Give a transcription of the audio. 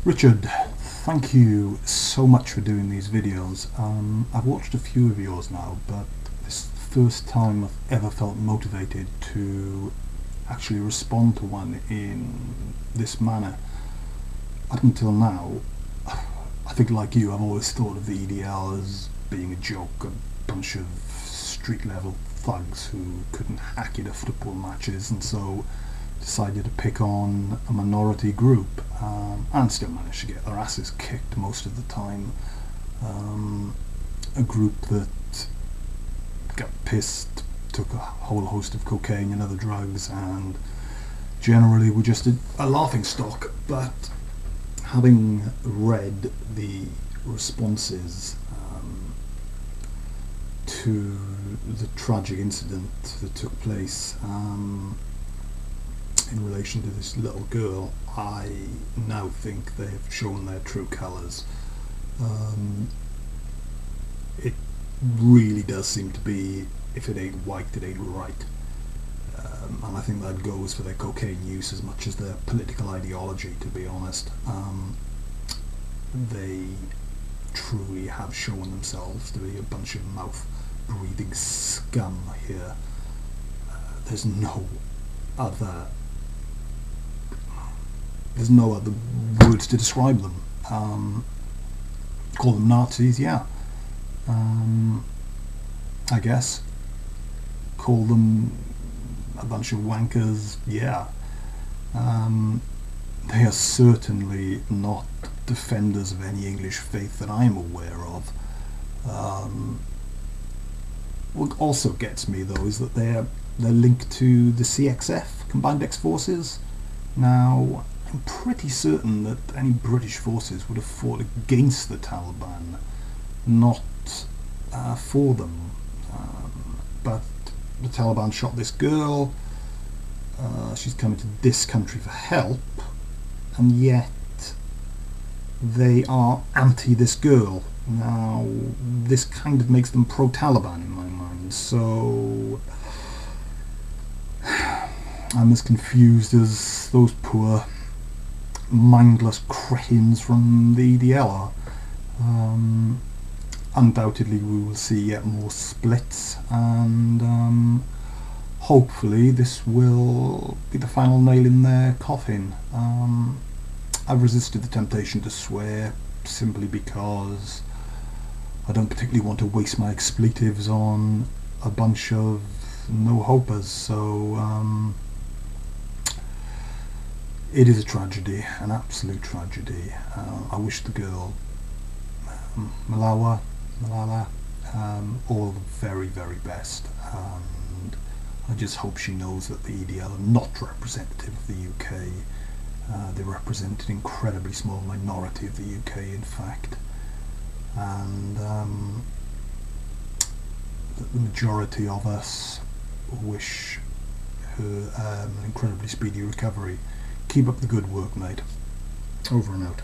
Richard, thank you so much for doing these videos. I've watched a few of yours now, but this is the first time I've ever felt motivated to actually respond to one in this manner. Up until now, I think like you, I've always thought of the EDL as being a joke, a bunch of street level thugs who couldn't hack it at football matches, and so decided to pick on a minority group, and still managed to get their asses kicked most of the time. A group that got pissed, took a whole host of cocaine and other drugs, and generally were just a laughing stock. But having read the responses to the tragic incident that took place in relation to this little girl, I now think they have shown their true colours. It really does seem to be, if it ain't white, it ain't right. And I think that goes for their cocaine use as much as their political ideology, to be honest. They truly have shown themselves to be a bunch of mouth-breathing scum here. There's no other words to describe them. Call them Nazis, yeah. I guess. Call them a bunch of wankers, yeah. They are certainly not defenders of any English faith that I'm aware of. What also gets me though is that they're linked to the CXF, Combined X Forces. Now, I'm pretty certain that any British forces would have fought against the Taliban, not for them. But the Taliban shot this girl. She's coming to this country for help, and yet they are anti this girl. Now, this kind of makes them pro-Taliban in my mind, so I'm as confused as those poor mindless cretins from the EDL are. Undoubtedly we will see yet more splits, and hopefully this will be the final nail in their coffin. I've resisted the temptation to swear simply because I don't particularly want to waste my expletives on a bunch of no-hopers, so it is a tragedy, an absolute tragedy. I wish the girl, Malala, all the very, very best, and I just hope she knows that the EDL are not representative of the UK. They represent an incredibly small minority of the UK, in fact, and the majority of us wish her an incredibly speedy recovery. Keep up the good work, mate. Over and out.